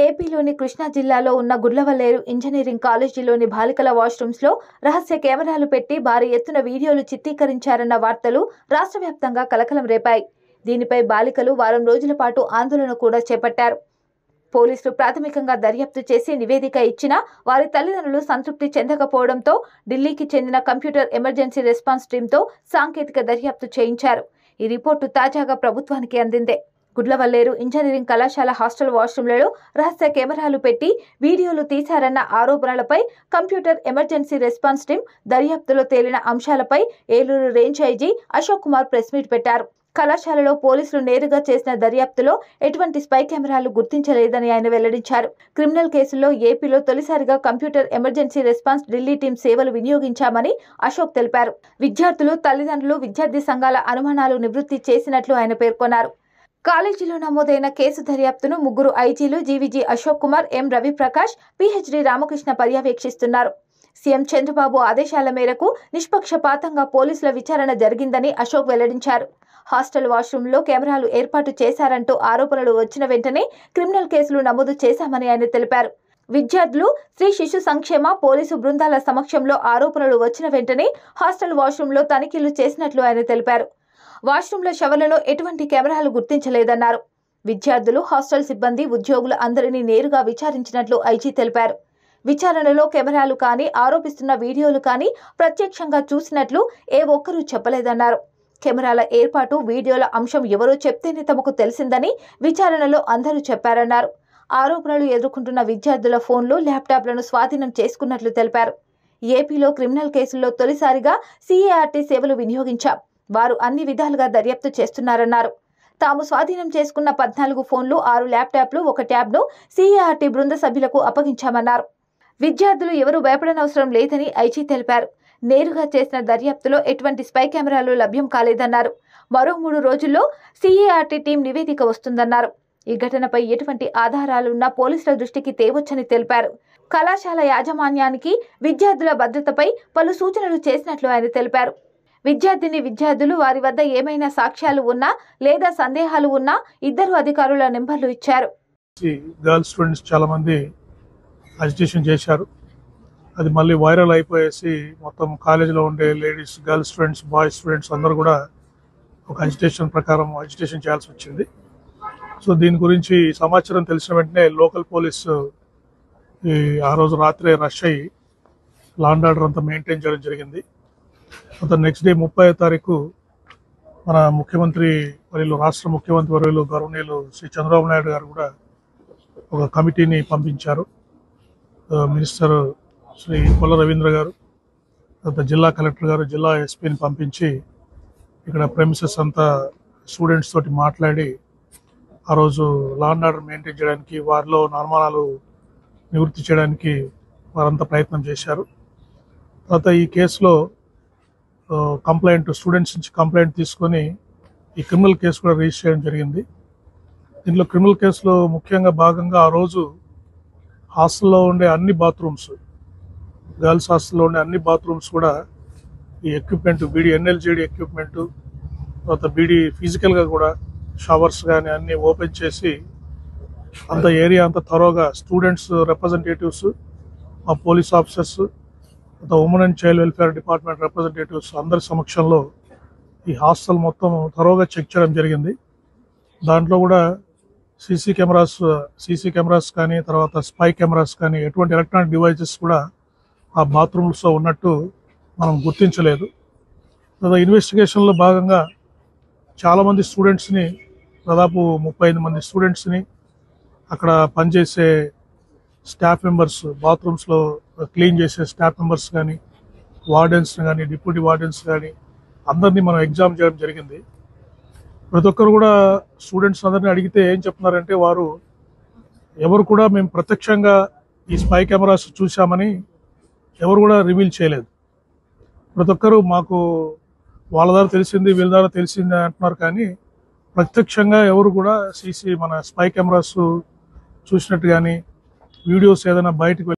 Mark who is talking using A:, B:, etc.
A: ఏపీలోని కృష్ణా జిల్లాలో ఉన్న గుడ్లవల్లేరు ఇంజనీరింగ్ కాలేజీలోని బాలికల వాష్రూమ్స్లో రహస్య కెమెరాలు పెట్టి భారీ ఎత్తున వీడియోలు చిత్రీకరించారన్న వార్తలు రాష్ట్ర వ్యాప్తంగా కలకలం రేపాయి. దీనిపై బాలికలు వారం రోజుల పాటు ఆందోళన కూడా చేపట్టారు. పోలీసులు ప్రాథమికంగా దర్యాప్తు చేసి నివేదిక ఇచ్చినా వారి తల్లిదండ్రులు సంతృప్తి చెందకపోవడంతో ఢిల్లీకి చెందిన కంప్యూటర్ ఎమర్జెన్సీ రెస్పాన్స్ టీంతో సాంకేతిక దర్యాప్తు చేయించారు. ఈ రిపోర్టు తాజాగా ప్రభుత్వానికి అందిందే. గుడ్లవల్లేరు ఇంజనీరింగ్ కళాశాల హాస్టల్ వాష్రూమ్లలో రహస్య కెమెరాలు పెట్టి వీడియోలు తీశారన్న ఆరోపణలపై కంప్యూటర్ ఎమర్జెన్సీ రెస్పాన్స్ టీం దర్యాప్తులో తేలిన అంశాలపై Eluru range IG Ashok Kumar press meet పెట్టారు. కళాశాలలో పోలీసులు నేరుగా చేసిన దర్యాప్తులో ఎటువంటి స్పై కెమెరాలు గుర్తించలేదని ఆయన వెల్లడించారు. క్రిమినల్ కేసుల్లో ఏపీలో తొలిసారిగా computer emergency response Delhi team సేవలు వినియోగించామని అశోక్ తెలిపారు. విద్యార్థులు, తల్లిదండ్రులు, విద్యార్థి సంఘాల అనుమానాలు నివృత్తి చేసినట్లు ఆయన పేర్కొన్నారు. కాలేజీలో నమోదైన కేసు దర్యాప్తును ముగ్గురు ఐజీలు జీవీజీ అశోక్ కుమార్, ఎం రవిప్రకాష్, పిహెచ్డి రామకృష్ణ పర్యవేక్షిస్తున్నారు. సీఎం చంద్రబాబు ఆదేశాల మేరకు నిష్పక్షపాతంగా పోలీసుల విచారణ జరిగిందని అశోక్ వెల్లడించారు. హాస్టల్ వాష్రూమ్లో కెమెరాలు ఏర్పాటు చేశారంటూ ఆరోపణలు వచ్చిన వెంటనే క్రిమినల్ కేసులు నమోదు చేశామని ఆయన తెలిపారు. విద్యార్థులు, స్త్రీ శిశు సంక్షేమ, పోలీసు బృందాల సమక్షంలో ఆరోపణలు వచ్చిన వెంటనే హాస్టల్ వాష్రూమ్లో తనిఖీలు చేసినట్లు ఆయన తెలిపారు. వాష్రూమ్ల షవర్లలో ఎటువంటి కెమెరాలు గుర్తించలేదన్నారు. విద్యార్థులు, హాస్టల్ సిబ్బంది, ఉద్యోగులు అందరినీ నేరుగా విచారించినట్లు ఐజీ తెలిపారు. విచారణలో కెమెరాలు కానీ, ఆరోపిస్తున్న వీడియోలు కానీ ప్రత్యక్షంగా చూసినట్లు ఏ ఒక్కరూ చెప్పలేదన్నారు. కెమెరాల ఏర్పాటు, వీడియోల అంశం ఎవరో చెప్తేనే తమకు తెలిసిందని విచారణలో అందరూ చెప్పారన్నారు. ఆరోపణలు ఎదుర్కొంటున్న విద్యార్థుల ఫోన్లు, ల్యాప్టాప్లను స్వాధీనం చేసుకున్నట్లు తెలిపారు. ఏపీలో క్రిమినల్ కేసుల్లో తొలిసారిగా సీఏఆర్టీ సేవలు వినియోగించాం. వారు అన్ని విధాలుగా దర్యాప్తు చేస్తున్నారన్నారు. తాము స్వాధీనం చేసుకున్న 14 ఫోన్లు, 6 ల్యాప్టాప్లు, 1 ట్యాబ్ను సీఏఆర్టీ బృంద సభ్యులకు అప్పగించామన్నారు. విద్యార్థులు ఎవరూ భయపడనవసరం లేదని ఐజీ తెలిపారు. నేరుగా చేసిన దర్యాప్తులో ఎటువంటి స్పై కెమెరాలు లభ్యం కాలేదన్నారు. మరో 3 రోజుల్లో సీఏఆర్టీ టీం నివేదిక వస్తుందన్నారు. ఈ ఘటనపై ఎటువంటి ఆధారాలున్నా పోలీసుల దృష్టికి తేవొచ్చని తెలిపారు. కళాశాల యాజమాన్యానికి విద్యార్థుల భద్రతపై పలు సూచనలు చేసినట్లు ఆయన తెలిపారు. విద్యార్థులు వారి వద్ద ఏమైనా సాక్ష్యాలు ఉన్నా లేదా సందేహాలు ఉన్నా 2 అధికారుల నెంబర్లు ఇచ్చారు.
B: గర్ల్స్ స్టూడెంట్స్ చాలా మంది అజిటేషన్ చేశారు. అది మళ్ళీ వైరల్ అయిపోయేసి మొత్తం కాలేజీలో ఉండే ladies, girls students, boys students అందరూ కూడా ఒక అజిటేషన్ ప్రకారం అజిటేషన్ చేయాల్సి వచ్చింది. సో దీని గురించి సమాచారం తెలిసిన వెంటనే లోకల్ పోలీసు ఆ రోజు రాత్రే రష్ అయ్యి లా అండ్ ఆర్డర్ అంతా మెయింటైన్ చేయడం జరిగింది. నెక్స్ట్ డే 30వ తారీఖు మన ముఖ్యమంత్రి వర్యులు, రాష్ట్ర ముఖ్యమంత్రి వర్యులు గౌరవనీయులు శ్రీ చంద్రబాబు నాయుడు గారు కూడా ఒక కమిటీని పంపించారు. మినిస్టర్ శ్రీ కొల్ల రవీంద్ర గారు, జిల్లా కలెక్టర్ గారు, జిల్లా ఎస్పీని పంపించి ఇక్కడ ప్రెమిసెస్ అంతా స్టూడెంట్స్ తోటి మాట్లాడి ఆ రోజు లా అండ్ ఆర్డర్ మెయింటైన్ చేయడానికి, వారిలో అనుమానాలు నివృత్తి చేయడానికి వారంతా ప్రయత్నం చేశారు. తర్వాత ఈ కేసులో స్టూడెంట్స్ నుంచి కంప్లైంట్ తీసుకొని ఈ క్రిమినల్ కేసు కూడా రిజిస్టర్ చేయడం జరిగింది. దీంట్లో క్రిమినల్ కేసులో ముఖ్యంగా భాగంగా ఆ రోజు హాస్టల్లో ఉండే అన్ని బాత్రూమ్స్, గర్ల్స్ హాస్టల్లో ఉండే అన్ని బాత్రూమ్స్ కూడా ఈ ఎక్విప్మెంట్, బీడీ ఎన్ఎల్జీడీ ఎక్విప్మెంటు, తర్వాత బీడీ ఫిజికల్గా కూడా షవర్స్ కానీ అన్నీ ఓపెన్ చేసి అంత ఏరియా అంతా థరోగా స్టూడెంట్స్ రిప్రజెంటేటివ్స్, మా police officers, women and child welfare department representatives అందరి సమక్షంలో ఈ హాస్టల్ మొత్తం త్వరగా చెక్ చేయడం జరిగింది. దాంట్లో కూడా సీసీ కెమెరాస్ కానీ, తర్వాత స్పై కెమెరాస్ కానీ, ఎటువంటి ఎలక్ట్రానిక్ డివైజెస్ కూడా ఆ బాత్రూమ్స్లో ఉన్నట్టు మనం గుర్తించలేదు. తర్వాత ఇన్వెస్టిగేషన్లో భాగంగా చాలామంది స్టూడెంట్స్ని, దాదాపు 35 మంది స్టూడెంట్స్ని, అక్కడ పనిచేసే స్టాఫ్ మెంబర్స్, బాత్రూమ్స్లో క్లీన్ చేసే స్టాఫ్ మెంబర్స్ కానీ, వార్డెన్స్ కానీ, డిప్యూటీ వార్డెన్స్ కానీ అందరినీ మనం ఎగ్జామ్ చేయడం జరిగింది. ప్రతి ఒక్కరు కూడా స్టూడెంట్స్ అందరినీ అడిగితే ఏం చెప్తున్నారంటే, వారు ఎవరు కూడా మేము ప్రత్యక్షంగా ఈ స్పై కెమెరాస్ చూసామని ఎవరు కూడా రివీల్ చేయలేదు. ప్రతి ఒక్కరు మాకు వాళ్ళ ద్వారా తెలిసింది, వీళ్ళ ద్వారా తెలిసింది అంటున్నారు. కానీ ప్రత్యక్షంగా ఎవరు కూడా మన స్పై కెమెరాస్ చూసినట్టు కానీ, వీడియోస్ ఏదైనా బయటకు